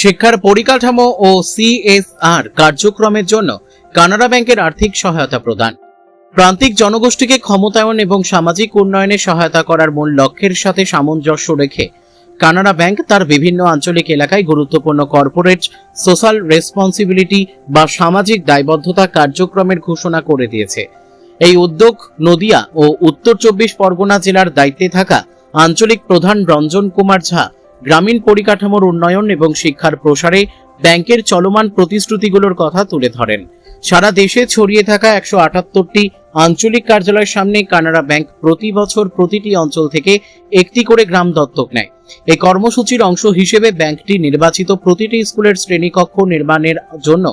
শিক্ষার পরিকাঠামো ও সিএসআর কার্যক্রমের জন্য কানাড়া ব্যাংকের আর্থিক সহায়তা প্রদান। প্রান্তিক জনগোষ্ঠীকে ক্ষমতায়ন এবং সামাজিক উন্নয়নে সহায়তা করার মূল লক্ষ্যের সাথে সামঞ্জস্য রেখে কানাড়া ব্যাংক তার বিভিন্ন আঞ্চলিক এলাকায় গুরুত্বপূর্ণ কর্পোরেট সোশ্যাল রেসপন্সিবিলিটি বা সামাজিক দায়বদ্ধতা কার্যক্রমের ঘোষণা করে দিয়েছে। এই উদ্যোগ নদিয়া ও উত্তর 24 পরগনা জেলার দায়িত্বে থাকা আঞ্চলিক প্রধান রঞ্জন কুমার ঝা গ্রামীণ পরিকাঠামোর উন্নয়ন এবং শিক্ষার প্রসারে ব্যাংকের চলমান প্রতিশ্রুতিগুলোর কথা তুলে ধরেন। সারা দেশে ছড়িয়ে থাকা 178টি আঞ্চলিক কার্যালয়ের সামনে কানাড়া ব্যাংক প্রতি বছর প্রতিটি অঞ্চল থেকে একটি করে গ্রাম দত্তক নেয়। এই কর্মসূচির অংশ হিসেবে ব্যাংকটি নির্বাচিত প্রতিটি স্কুলের শ্রেণীকক্ষ নির্মাণের জন্য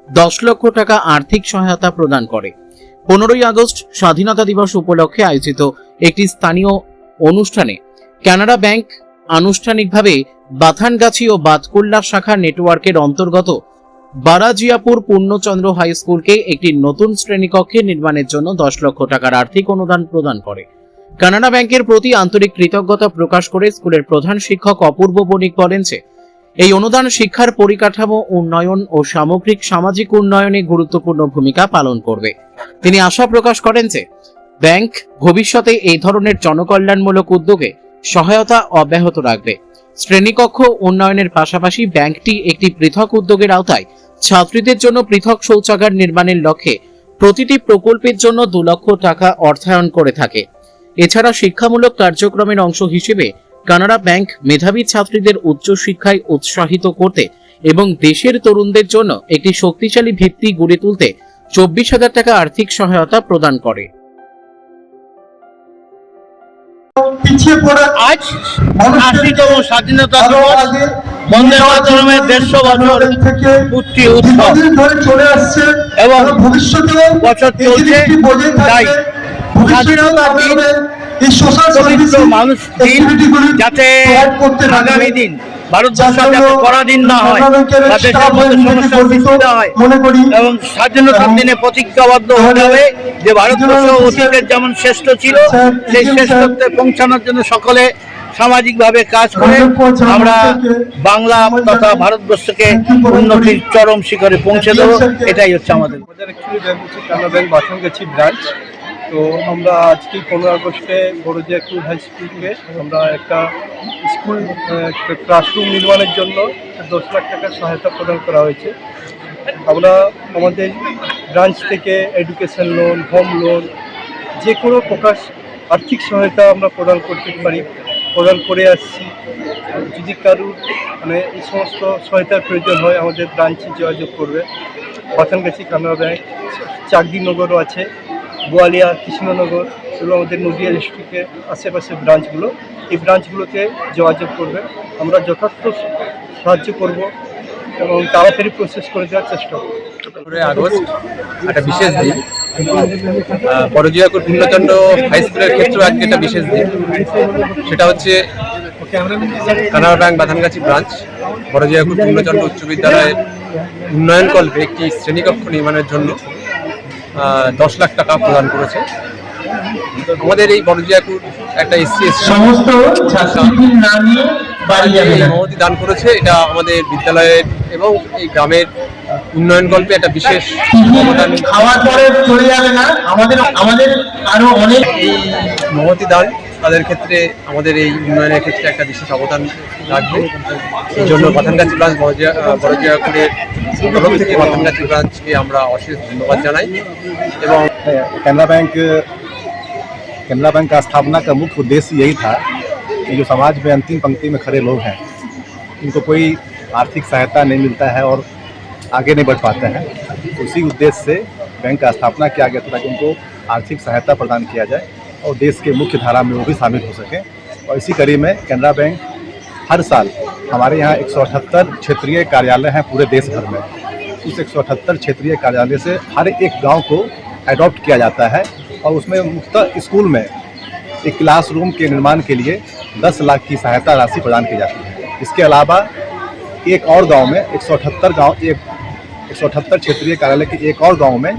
10 লক্ষ টাকা আর্থিক সহায়তা প্রদান করে। 15ই আগস্ট স্বাধীনতা দিবস উপলক্ষে আয়োজিত একটি স্থানীয় অনুষ্ঠানে কানাড়া ব্যাংক আনুষ্ঠানিকভাবে বাথানগাছি ও বাতকুল্লা শাখা নেটওয়ার্কের অন্তর্গত বারাজিয়াপুর পূর্ণচন্দ্র হাই স্কুলকে একটি নতুন শ্রেণীকক্ষে নির্মাণের জন্য 10 লক্ষ টাকার আর্থিক অনুদান প্রদান করে। কানাড়া ব্যাংকের প্রতি আন্তরিক কৃতজ্ঞতা প্রকাশ করে স্কুলের প্রধান শিক্ষক অপূর্ব বণিক বলেন যে এই অনুদান শিক্ষার পরিকাঠামো উন্নয়ন ও সামগ্রিক সামাজিক উন্নয়নে গুরুত্বপূর্ণ ভূমিকা পালন করবে। তিনি আশা প্রকাশ করেন যে ব্যাংক ভবিষ্যতে এই ধরনের জনকল্যাণমূলক উদ্যোগে সহায়তা অব্যাহত রাখবে। শ্রেণীকক্ষ উন্নয়নের পাশাপাশি ব্যাংকটি একটি পৃথক উদ্যোগের আওতায় ছাত্রীদের জন্য পৃথক শৌচাগার নির্মাণের লক্ষ্যে প্রতিটি প্রকল্পের জন্য 2 লক্ষ টাকা অর্থায়ন করে থাকে। এছাড়া শিক্ষামূলক কার্যক্রমের অংশ হিসেবে কানাড়া ব্যাংক মেধাবী ছাত্রীদের উচ্চশিক্ষায় উৎসাহিত করতে এবং দেশের তরুণদের জন্য একটি শক্তিশালী ভিত্তি গড়ে তুলতে 24,000 টাকা আর্থিক সহায়তা প্রদান করে। পিছিয়ে পড়ে আজ 80তম স্বাধীনতা দিবস, বন্দে মাতরমের 150 বছর পূর্তি উৎসব ধরে চলে আসছে এবং ভবিষ্যতে বছর চলছে। তাই স্বাধীনতা দিন এই সোশ্যাল সার্ভিস মানুষ দিন, যাতে আগামী দিন ভারতবর্ষ যাতে পরাধীন না হয় বা দেশের মধ্যে সমস্যার সৃষ্টি না হয় এবং স্বাধীনতার দিনে প্রতিজ্ঞাবদ্ধ হতে হবে যে ভারতবর্ষ অতীতের যেমন শ্রেষ্ঠ ছিল সেই শ্রেষ্ঠত্বে পৌঁছানোর জন্য সকলে সামাজিকভাবে কাজ করে আমরা বাংলা তথা ভারতবর্ষকে উন্নতির চরম শিখরে পৌঁছে দেবো। এটাই হচ্ছে আমাদের কানাড়া ব্যাংক বাথানগাছি ব্রাঞ্চ। তো আমরা আজকে 15 আগস্টে বড়জিয়াপুর হাই স্কুলকে আমরা একটা স্কুল ক্লাসরুম নির্মাণের জন্য 10 লাখ টাকার সহায়তা প্রদান করা হয়েছে। আমরা আমাদের ব্রাঞ্চ থেকে এডুকেশন লোন, হোম লোন, যে কোনো প্রকার আর্থিক সহায়তা আমরা প্রদান করতে পারি, প্রদান করে আসছি। যদি কারুর এই সমস্ত সহায়তার প্রয়োজন হয় আমাদের ব্রাঞ্চে যোগাযোগ করবে। বাথানগাছি কানাড়া ব্যাংক, চাকদিনগরও আছে, বোয়ালিয়া, কৃষ্ণনগর এবং আমাদের নদিয়া ডিস্ট্রিক্টের আশেপাশে ব্রাঞ্চগুলো, এই ব্রাঞ্চগুলোতে যোগাযোগ করবে। আমরা যথার্থ সাহায্য করব এবং তাড়াতাড়ি প্রসেস করে দেওয়ার চেষ্টা করব। 15 আগস্ট একটা বিশেষ দিন, বড়জিয়াপুর পূর্ণচন্দ্র হাই স্কুলের ক্ষেত্রেও আজকে একটা বিশেষ দিন। সেটা হচ্ছে কানাড়া ব্যাংক বাথানগাছি ব্রাঞ্চ বড়জিয়াপুর পূর্ণচন্দ্র উচ্চ বিদ্যালয়ের উন্নয়নকল্পে একটি শ্রেণীকক্ষ নির্মাণের জন্য 10 লাখ টাকা প্রদান করেছে। আমাদের এই বড়জিয়াপুর একটা সমস্ত ছাত্রীদের নাম নিয়ে বাড়ি যাবে না মহতি দান করেছে। এটা আমাদের বিদ্যালয়ের এবং এই গ্রামের উন্নয়নকল্পে একটা বিশেষ অবদান। খাওয়ার পরে চলে যাবে না, আমাদের আরো অনেক এই মহতি দান তাদের ক্ষেত্রে আমাদের এই উন্নয়নের ক্ষেত্রে একটা বিশেষ অবদান রাখবে। এই জন্য বাথানগাছি ব্রাঞ্চ বড়জিয়াপুরের তরফ থেকে বাথানগাছি ব্রাঞ্চকে আমরা অশেষ ধন্যবাদ জানাই। এবং कैनरा बैंक का स्थापना का मुख्य उद्देश्य यही था कि जो समाज में अंतिम पंक्ति में खड़े लोग हैं उनको कोई आर्थिक सहायता नहीं मिलता है और आगे नहीं बढ़ पाते हैं। उसी उद्देश्य से बैंक का स्थापना किया गया था ताकि उनको आर्थिक सहायता प्रदान किया जाए और देश के मुख्य धारा में वो भी शामिल हो सकें। और इसी कड़ी में कैनरा बैंक हर साल हमारे यहाँ 178 क्षेत्रीय कार्यालय हैं पूरे देश भर में। उस 178 क्षेत्रीय कार्यालय से हर एक गाँव को एडॉप्ट किया जाता है और उसमें मुख्यतः स्कूल में एक क्लासरूम के निर्माण के लिए 10 लाख की सहायता राशि प्रदान की जाती है। इसके अलावा एक और गांव में 178 क्षेत्रीय कार्यालय के एक और गांव में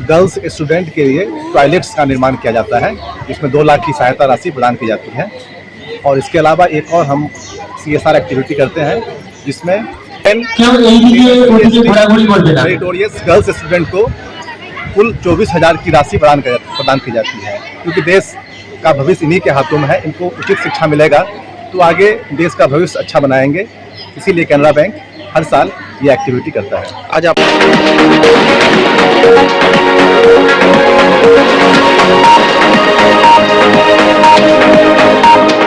गर्ल्स स्टूडेंट के लिए टॉयलेट्स का निर्माण किया जाता है, जिसमें 2 लाख की सहायता राशि प्रदान की जाती है। और इसके अलावा एक और हम CSR एक्टिविटी करते हैं जिसमें কেউ এইদিকে ওদিকে ঘোরাঘুরি করবে না। मेरिटोरियस गर्ल्स स्टूडेंट को कुल 24,000 की राशि प्रदान की जाती है, क्योंकि देश का भविष्य इन्हीं के हाथों में है। इनको उचित शिक्षा मिलेगा तो आगे देश का भविष्य अच्छा बनाएंगे। इसीलिए कैनरा बैंक हर साल ये एक्टिविटी करता है। आज आप Thank you.